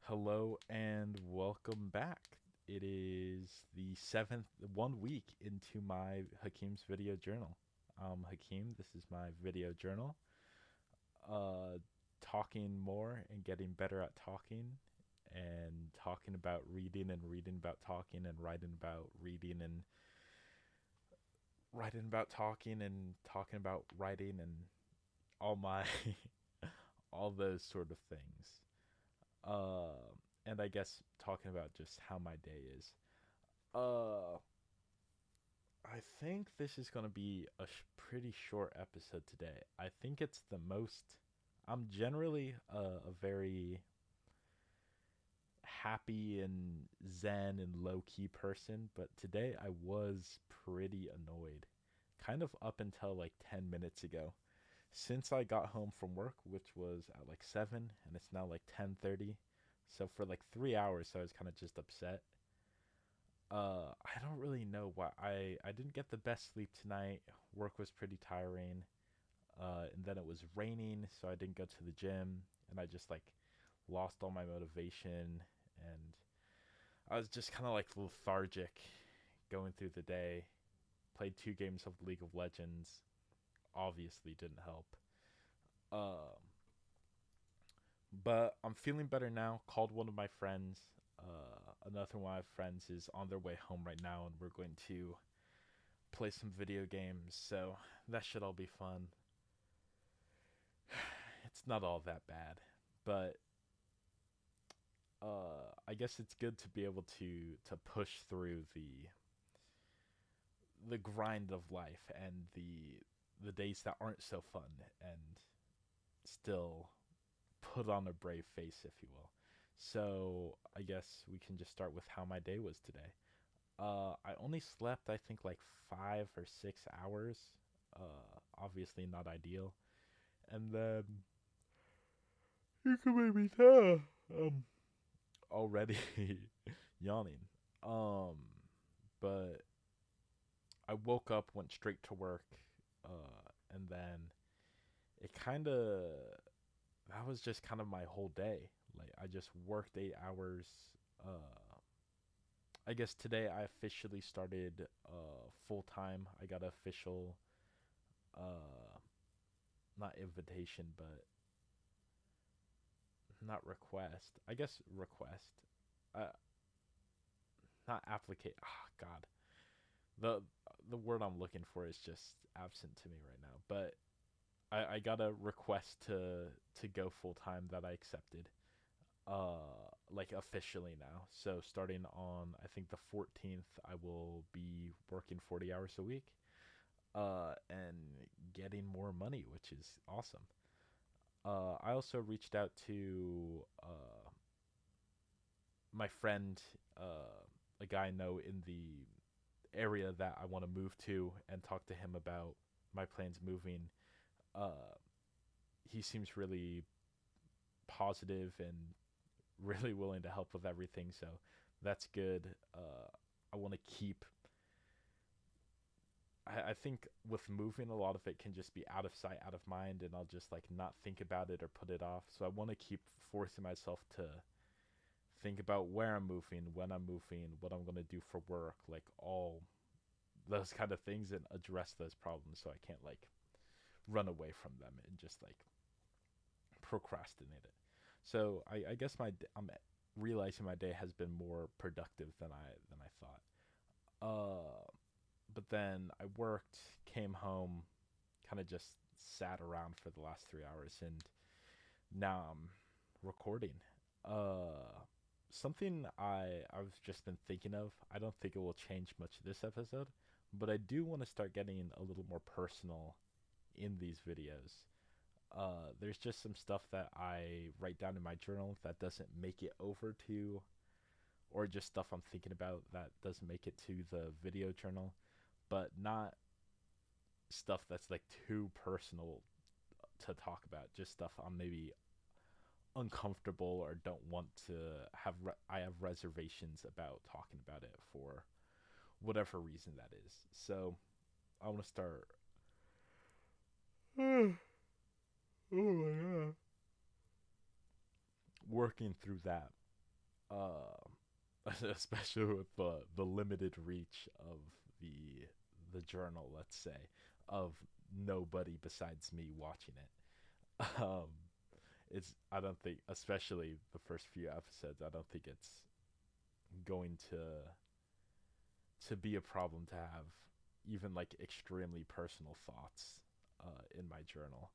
Hello and welcome back. It is the seventh, 1 week into my Hakim's video journal. Hakim, this is my video journal. Uh, Talking more and getting better at talking, and talking about reading and reading about talking and writing about reading and writing about talking and talking about writing and all my all those sort of things. Uh, and I guess talking about just how my day is. Uh, I think this is gonna be a pretty short episode today. I think it's the most. I'm generally a very happy and zen and low key person, but today I was pretty annoyed, kind of up until like 10 minutes ago. Since I got home from work, which was at like 7, and it's now like 10:30, so for like 3 hours, I was kind of just upset. I don't really know why. I didn't get the best sleep tonight. Work was pretty tiring. And then it was raining, so I didn't go to the gym, and I just like lost all my motivation, and I was just kind of like lethargic going through the day. Played 2 games of League of Legends. Obviously didn't help. Um, but I'm feeling better now. Called one of my friends. Another one of my friends is on their way home right now, and we're going to play some video games. So that should all be fun. It's not all that bad, but I guess it's good to be able to push through the grind of life and the days that aren't so fun, and still put on a brave face, if you will. So I guess we can just start with how my day was today. I only slept, I think, like 5 or 6 hours. Obviously not ideal. And then you can make me tell. Already yawning. Um, but I woke up, went straight to work, and then it kind of that was just kind of my whole day. Like I just worked 8 hours. I guess today I officially started full time. I got an official uh not invitation, but not request. I guess request. Uh Not applicate. Ah, God. The the word I'm looking for is just absent to me right now. But I got a request to go full time that I accepted. Like officially now. So starting on I think the 14th, I will be working 40 hours a week. And getting more money, which is awesome. I also reached out to my friend, a guy I know in the area that I want to move to, and talk to him about my plans moving. Uh, he seems really positive and really willing to help with everything, so that's good. I want to keep. I think with moving, a lot of it can just be out of sight, out of mind, and I'll just like not think about it or put it off. So I want to keep forcing myself to think about where I'm moving, when I'm moving, what I'm gonna do for work, like all those kind of things, and address those problems so I can't like run away from them and just like procrastinate it. So I guess I'm realizing my day has been more productive than I thought. But then I worked, came home, kind of just sat around for the last 3 hours, and now I'm recording. Uh, Something I've just been thinking of. I don't think it will change much this episode, but I do want to start getting a little more personal in these videos. There's just some stuff that I write down in my journal that doesn't make it over to, or just stuff I'm thinking about that doesn't make it to the video journal, but not stuff that's like too personal to talk about. Just stuff I'm maybe uncomfortable or don't want to I have reservations about talking about it for whatever reason that is. So I want to start. Oh my god. Working through that. uh, especially with the limited reach of the the journal, let's say, of nobody besides me watching it. It's I don't think, especially the first few episodes, I don't think it's going to be a problem to have even like extremely personal thoughts in my journal.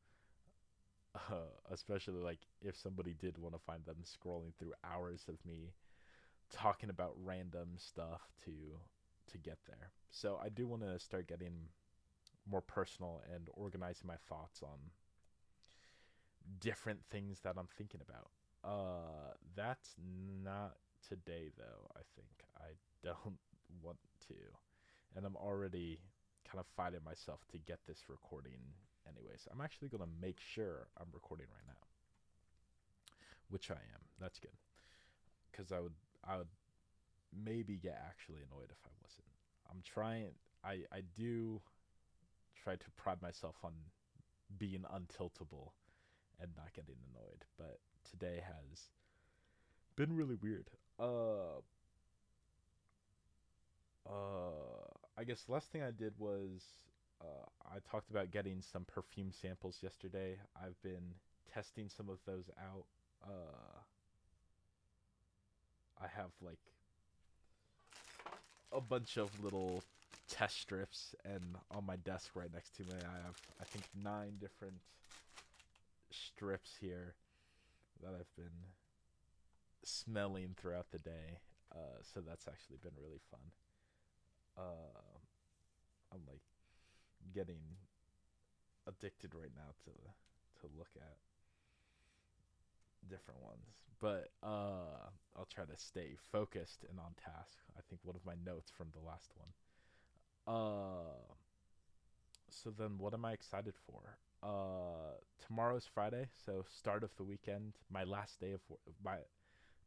Especially like if somebody did want to find them scrolling through hours of me talking about random stuff to get there. So I do want to start getting more personal and organizing my thoughts on different things that I'm thinking about. That's not today though. I think I don't want to, and I'm already kind of fighting myself to get this recording. Anyways, I'm actually gonna make sure I'm recording right now, which I am. That's good, because I would maybe get actually annoyed if I wasn't. I'm trying. I do try to pride myself on being untiltable and not getting annoyed, but today has been really weird. I guess the last thing I did was I talked about getting some perfume samples yesterday. I've been testing some of those out. I have like a bunch of little test strips, and on my desk right next to me, I have I think 9 different strips here that I've been smelling throughout the day. So that's actually been really fun. Uh, I'm like getting addicted right now to look at different ones. But I'll try to stay focused and on task. I think one of my notes from the last one. So then what am I excited for? Tomorrow's Friday, so start of the weekend. My last day of my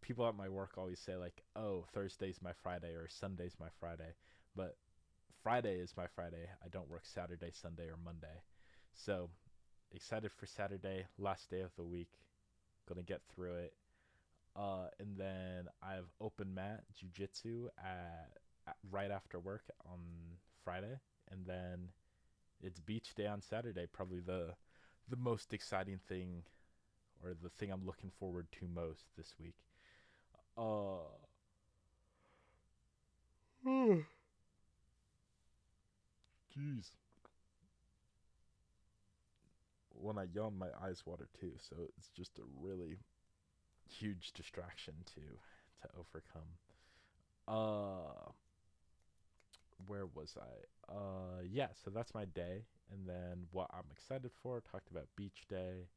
people at my work always say like, "Oh, Thursday's my Friday or Sunday's my Friday." But Friday is my Friday. I don't work Saturday, Sunday, or Monday. So excited for Saturday, last day of the week. Gonna get through it. And then I have open mat jujitsu at right after work on Friday, and then it's beach day on Saturday. Probably the most exciting thing, or the thing I'm looking forward to most this week. Uh, Jeez. When I yawn, my eyes water too, so it's just a really huge distraction to overcome. Uh, where was I? Yeah, so that's my day, and then what I'm excited for. Talked about beach day.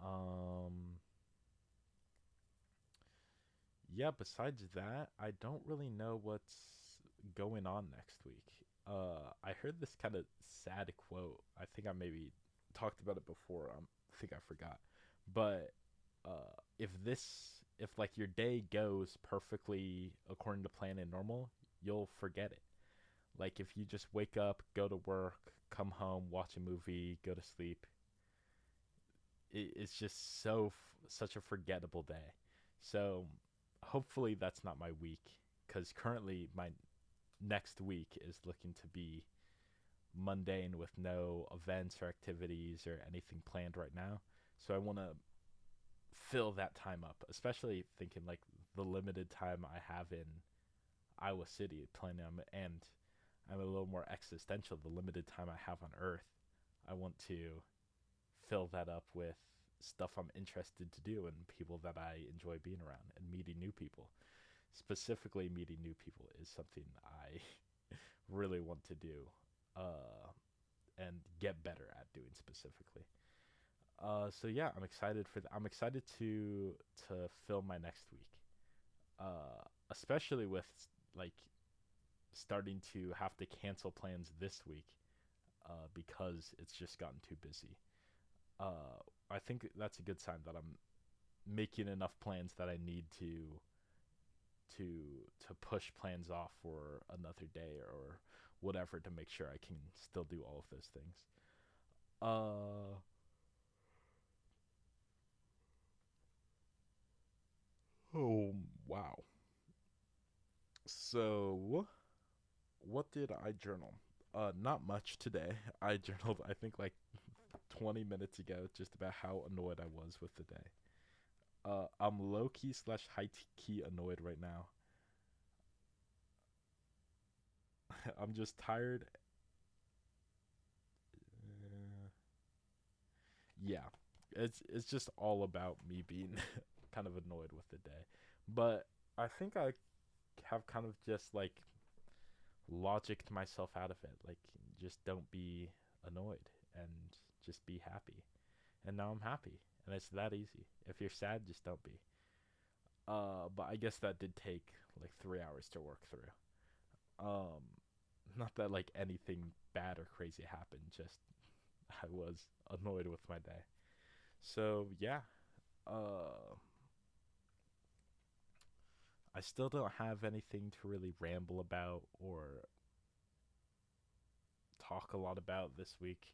Um, yeah. Besides that, I don't really know what's going on next week. I heard this kind of sad quote. I think I maybe talked about it before. I think I forgot, but if like your day goes perfectly according to plan and normal, you'll forget it. Like if you just wake up, go to work, come home, watch a movie, go to sleep, it's just such a forgettable day. So hopefully that's not my week, because currently my next week is looking to be mundane with no events or activities or anything planned right now. So I want to fill that time up, especially thinking like the limited time I have in Iowa City planning on, and I'm a little more existential, the limited time I have on Earth. I want to fill that up with stuff I'm interested to do and people that I enjoy being around and meeting new people. Specifically, meeting new people is something I really want to do, and get better at doing specifically. So yeah, I'm excited for I'm excited to film my next week. Especially with like starting to have to cancel plans this week, because it's just gotten too busy. I think that's a good sign that I'm making enough plans that I need to to push plans off for another day or whatever to make sure I can still do all of those things. Uh, oh, Wow. So, what did I journal? Not much today. I journaled, I think, like 20 minutes ago, just about how annoyed I was with the day. I'm low key slash high key annoyed right now. I'm just tired. Uh, yeah, it's just all about me being kind of annoyed with the day. But I think I have kind of just like logicked myself out of it. Like, just don't be annoyed and just be happy. And now I'm happy, and it's that easy. If you're sad, just don't be. But I guess that did take like 3 hours to work through. Um, Not that like anything bad or crazy happened. Just I was annoyed with my day. So yeah, uh, I still don't have anything to really ramble about or talk a lot about this week.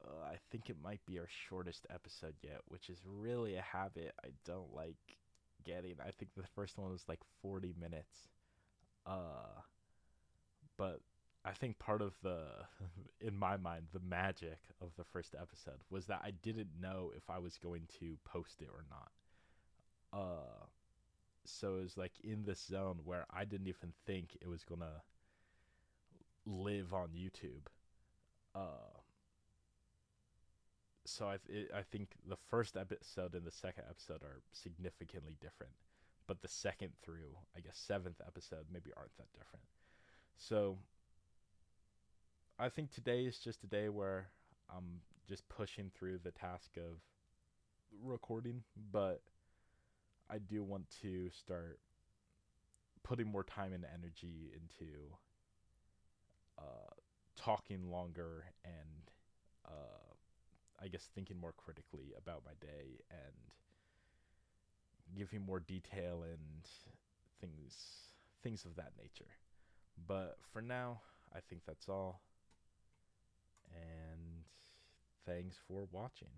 I think it might be our shortest episode yet, which is really a habit I don't like getting. I think the first one was like 40 minutes. Uh, but I think part of the, in my mind, the magic of the first episode was that I didn't know if I was going to post it or not. Uh, so it was like in this zone where I didn't even think it was gonna live on YouTube. Uh, so I think the first episode and the second episode are significantly different, but the second through I guess seventh episode maybe aren't that different. So I think today is just a day where I'm just pushing through the task of recording, but I do want to start putting more time and energy into uh, talking longer and I guess thinking more critically about my day and giving more detail and things of that nature. But for now, I think that's all. And thanks for watching.